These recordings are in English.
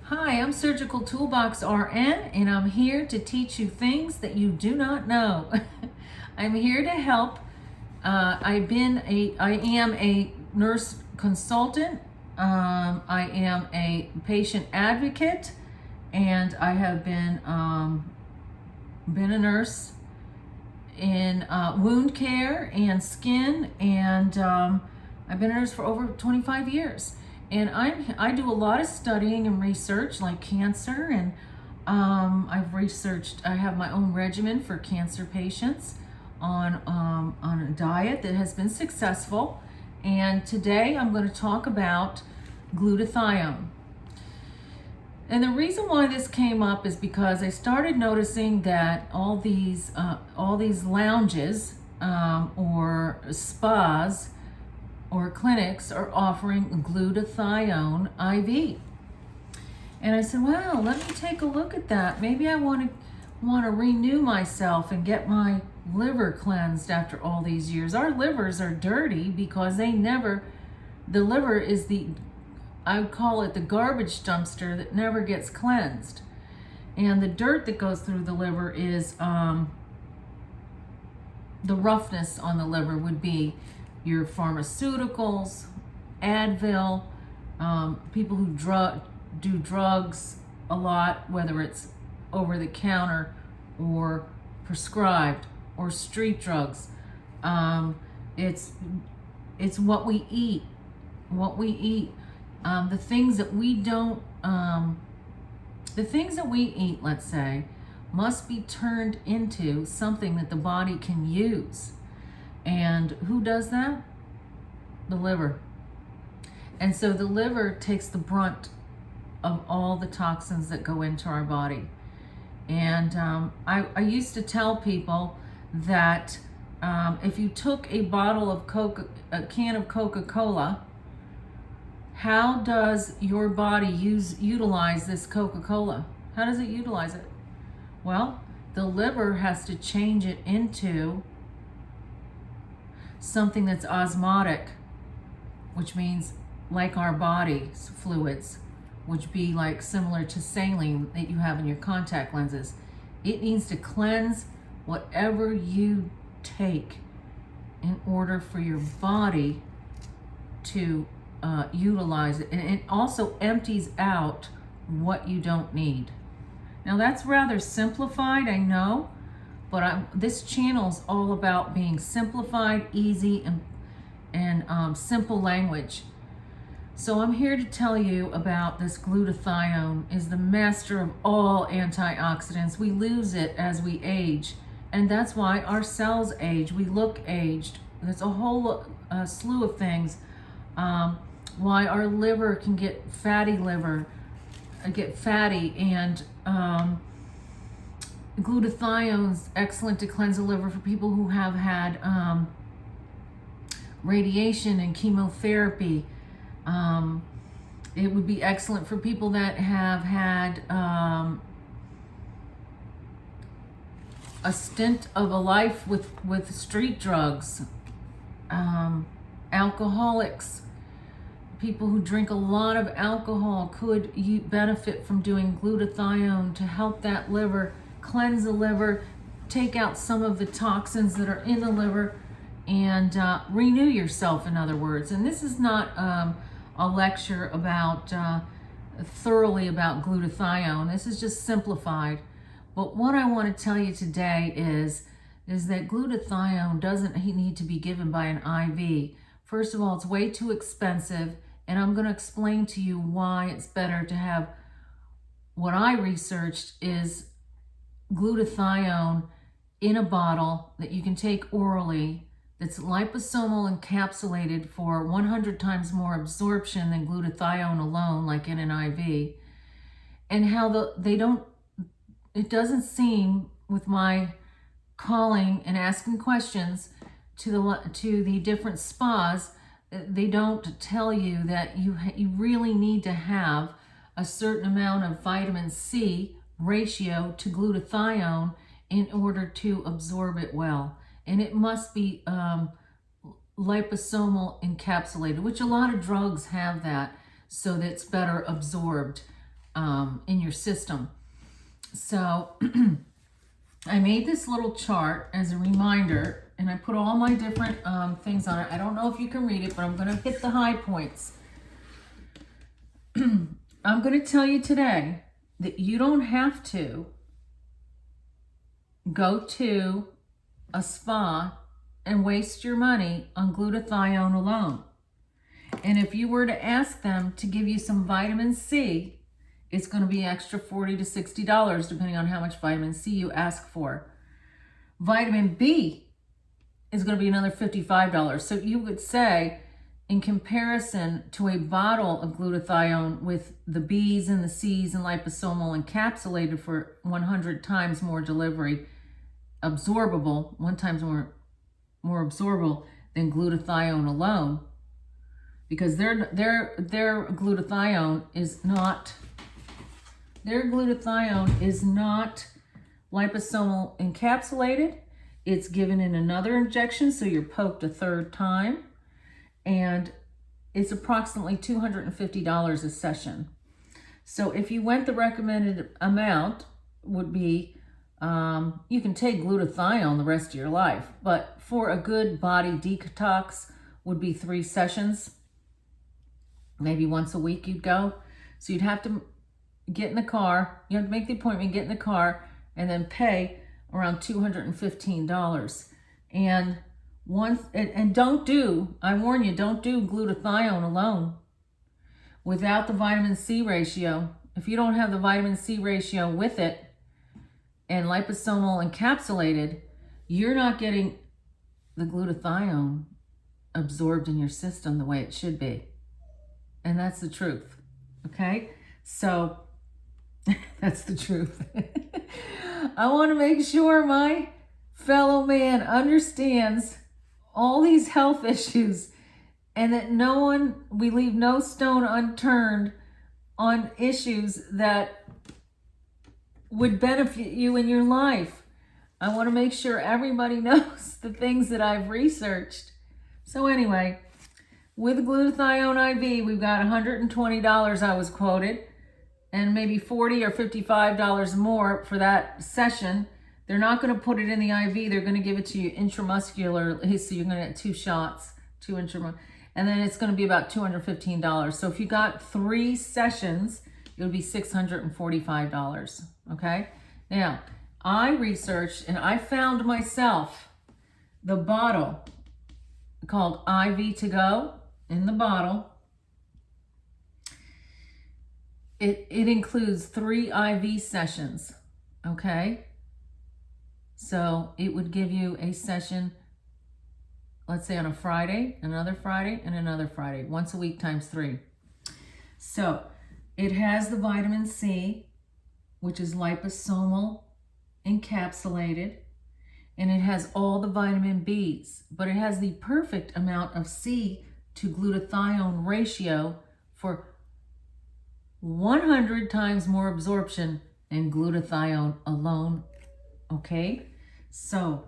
Hi, I'm surgicaltoolboxrn, and I'm here to teach you things that you do not know. I'm here to help. I am a nurse consultant. I am a patient advocate, and I have been a nurse in wound care and skin, and I've been a nurse for over 25 years. And I do a lot of studying and research, like cancer, and I have my own regimen for cancer patients on a diet that has been successful. And today I'm going to talk about glutathione. And the reason why this came up is because I started noticing that all these lounges or spas or clinics are offering glutathione IV. And I said, well, let me take a look at that. Maybe I want to renew myself and get my liver cleansed after all these years. Our livers are dirty because the liver is I would call it the garbage dumpster that never gets cleansed. And the dirt that goes through the liver is the roughness on the liver would be your pharmaceuticals, Advil, people who do drugs a lot, whether it's over the counter or prescribed or street drugs. It's what we eat. The things that we eat, let's say, must be turned into something that the body can use. And who does that? The liver. And so the liver takes the brunt of all the toxins that go into our body. And I used to tell people that if you took a can of Coca-Cola, how does your body utilize this Coca-Cola? How does it utilize it? Well, the liver has to change it into something that's osmotic, which means like our body's fluids, which be like similar to saline that you have in your contact lenses. It needs to cleanse whatever you take in order for your body to utilize it. And it also empties out what you don't need. Now that's rather simplified, I know, but this channel is all about being simplified, easy, and simple language. So I'm here to tell you about this glutathione. Is the master of all antioxidants. We lose it as we age, and that's why our cells age. We look aged. There's a whole slew of things. Why our liver can get fatty, and glutathione's excellent to cleanse the liver for people who have had radiation and chemotherapy. It would be excellent for people that have had a stint of a life with street drugs, alcoholics. People who drink a lot of alcohol could benefit from doing glutathione to help that liver, cleanse the liver, take out some of the toxins that are in the liver, and renew yourself, in other words. And this is not a lecture thoroughly about glutathione. This is just simplified. But what I want to tell you today is that glutathione doesn't need to be given by an IV. First of all, it's way too expensive, and I'm going to explain to you why it's better to have what I researched is glutathione in a bottle that you can take orally, that's liposomal encapsulated for 100 times more absorption than glutathione alone, like in an IV. And how it doesn't seem, with my calling and asking questions to the different spas, they don't tell you that you really need to have a certain amount of vitamin C ratio to glutathione in order to absorb it well. And it must be liposomal encapsulated, which a lot of drugs have that, so that it's better absorbed. in your system. So I made this little chart as a reminder, and I put all my different things on it. I don't know if you can read it, but I'm going to hit the high points. I'm going to tell you today that you don't have to go to a spa and waste your money on glutathione alone. And if you were to ask them to give you some vitamin C, it's going to be extra $40 to $60 depending on how much vitamin C you ask for. Vitamin B is going to be another $55. So you would say, in comparison to a bottle of glutathione with the B's and the C's and liposomal encapsulated for 100 times more delivery, absorbable, 1 times more absorbable than glutathione alone, because their glutathione is not liposomal encapsulated. It's given in another injection, so you're poked a 3rd time, and it's approximately $250 a session. So if you went, the recommended amount would be, you can take glutathione the rest of your life, but for a good body detox would be 3 sessions. Maybe once a week you'd go. So you'd have to get in the car, you have to make the appointment, get in the car, and then pay around $215. And don't do, I warn you, don't do glutathione alone without the vitamin C ratio. If you don't have the vitamin C ratio with it and liposomal encapsulated, you're not getting the glutathione absorbed in your system the way it should be. And that's the truth. Okay? So that's the truth. I want to make sure my fellow man understands all these health issues, and that we leave no stone unturned on issues that would benefit you in your life. I want to make sure everybody knows the things that I've researched. So anyway, with glutathione IV, we've got $120 I was quoted, and maybe $40 or $55 more for that session. They're not going to put it in the IV. They're going to give it to you intramuscular. So you're going to get 2 shots, 2 intramuscular. And then it's going to be about $215. So if you got 3 sessions, it would be $645. Okay? Now, I researched and I found myself the bottle called IVtoGo in the bottle. It includes 3 IV sessions. Okay? So it would give you a session, let's say on a Friday, another Friday, and another Friday, once a week times 3. So it has the vitamin C, which is liposomal encapsulated, and it has all the vitamin B's, but it has the perfect amount of C to glutathione ratio for 100 times more absorption than glutathione alone. Okay, so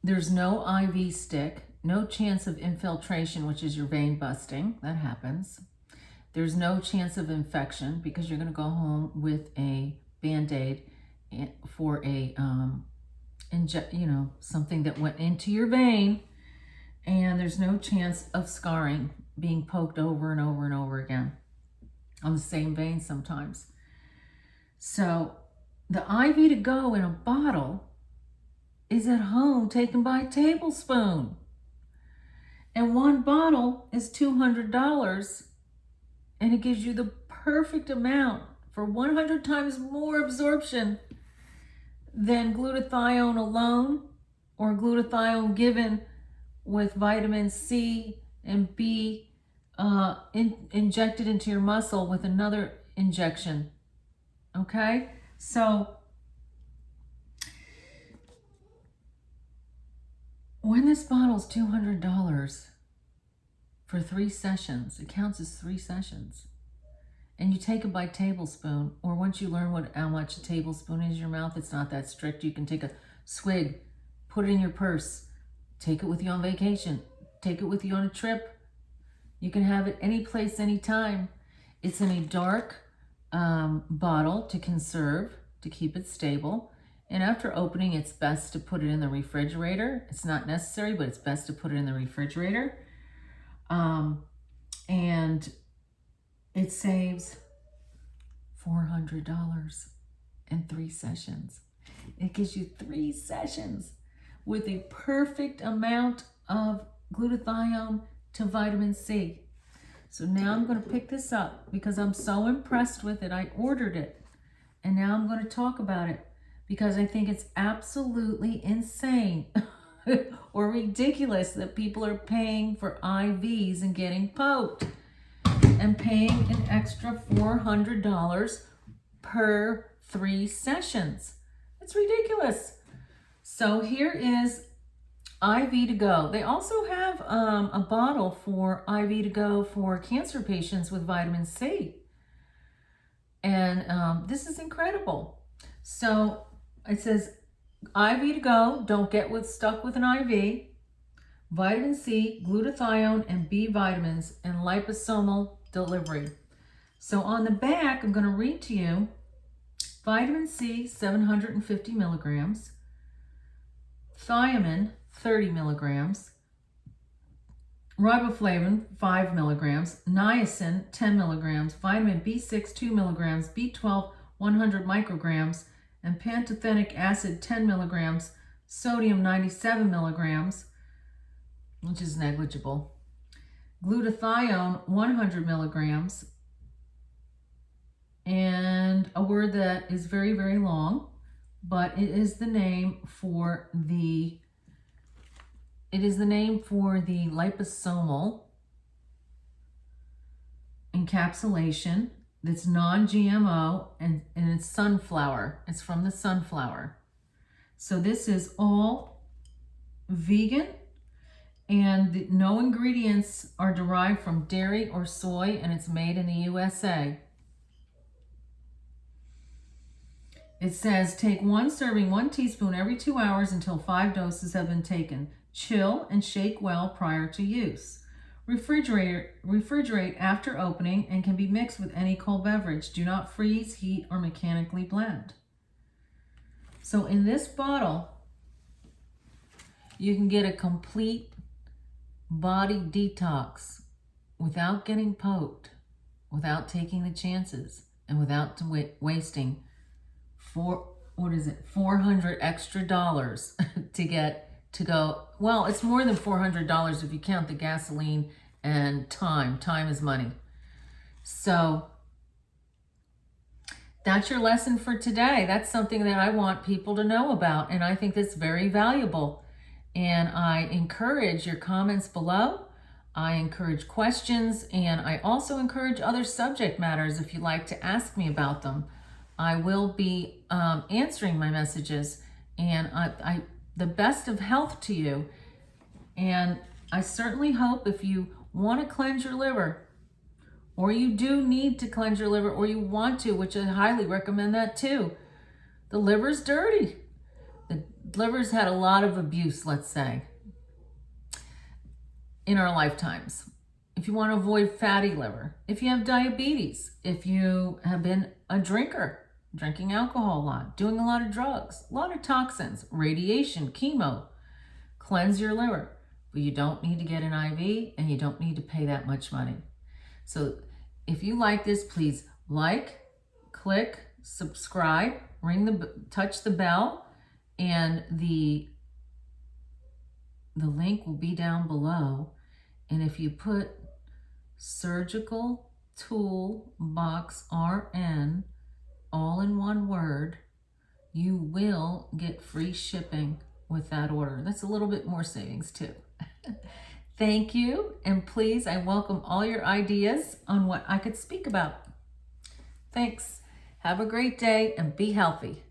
there's no IV stick, no chance of infiltration, which is your vein busting. That happens. There's no chance of infection because you're going to go home with a Band-Aid for a something that went into your vein, and there's no chance of scarring, being poked over and over and over again on the same vein sometimes. So the IVtoGo in a bottle is at home taken by a tablespoon. And 1 bottle is $200, and it gives you the perfect amount for 100 times more absorption than glutathione alone or glutathione given with vitamin C and B injected into your muscle with another injection. Okay? So when this bottle's $200 for 3 sessions, it counts as 3 sessions. And you take it by tablespoon, or once you learn how much a tablespoon is in your mouth, it's not that strict. You can take a swig, put it in your purse, take it with you on vacation, take it with you on a trip. You can have it any place, anytime. It's in a dark bottle to conserve, to keep it stable. And after opening, it's best to put it in the refrigerator. It's not necessary, but it's best to put it in the refrigerator. And it saves $400 in 3 sessions. It gives you 3 sessions with a perfect amount of glutathione to vitamin C. So now I'm going to pick this up because I'm so impressed with it. I ordered it, and now I'm going to talk about it because I think it's absolutely insane or ridiculous that people are paying for IVs and getting poked and paying an extra $400 per 3 sessions. It's ridiculous. So here is IVtoGo. They also have a bottle for IVtoGo for cancer patients with vitamin C. And this is incredible. So it says IVtoGo, don't get stuck with an IV, vitamin C, glutathione, and B vitamins, and liposomal delivery. So on the back, I'm going to read to you vitamin C, 750 milligrams, thiamine, 30 milligrams, riboflavin, 5 milligrams, niacin, 10 milligrams, vitamin B6, 2 milligrams, B12, 100 micrograms, and pantothenic acid, 10 milligrams, sodium, 97 milligrams, which is negligible, glutathione, 100 milligrams, and a word that is very, very long, but it is the name for the liposomal encapsulation that's non-GMO, and it's sunflower. It's from the sunflower. So this is all vegan, and no ingredients are derived from dairy or soy, and it's made in the USA. It says, take 1 serving, 1 teaspoon every 2 hours until 5 doses have been taken. Chill and shake well prior to use. Refrigerate after opening and can be mixed with any cold beverage. Do not freeze, heat, or mechanically blend. So in this bottle, you can get a complete body detox without getting poked, without taking the chances, and without wasting $400 extra to go. Well, it's more than $400 if you count the gasoline and time. Time is money. So that's your lesson for today. That's something that I want people to know about, and I think that's very valuable. And I encourage your comments below. I encourage questions, and I also encourage other subject matters if you'd like to ask me about them. I will be answering my messages, and the best of health to you. And I certainly hope if you want to cleanse your liver, or you do need to cleanse your liver, or you want to, which I highly recommend that too. The liver's dirty. The liver's had a lot of abuse, let's say, in our lifetimes. If you want to avoid fatty liver, if you have diabetes, if you have been a drinker, drinking alcohol a lot, doing a lot of drugs, a lot of toxins, radiation, chemo, cleanse your liver. But you don't need to get an IV, and you don't need to pay that much money. So if you like this, please like, click, subscribe, touch the bell, and the link will be down below. And if you put surgicaltoolboxrn all in one word, you will get free shipping with that order. That's a little bit more savings too. Thank you, and please, I welcome all your ideas on what I could speak about. Thanks. Have a great day and be healthy.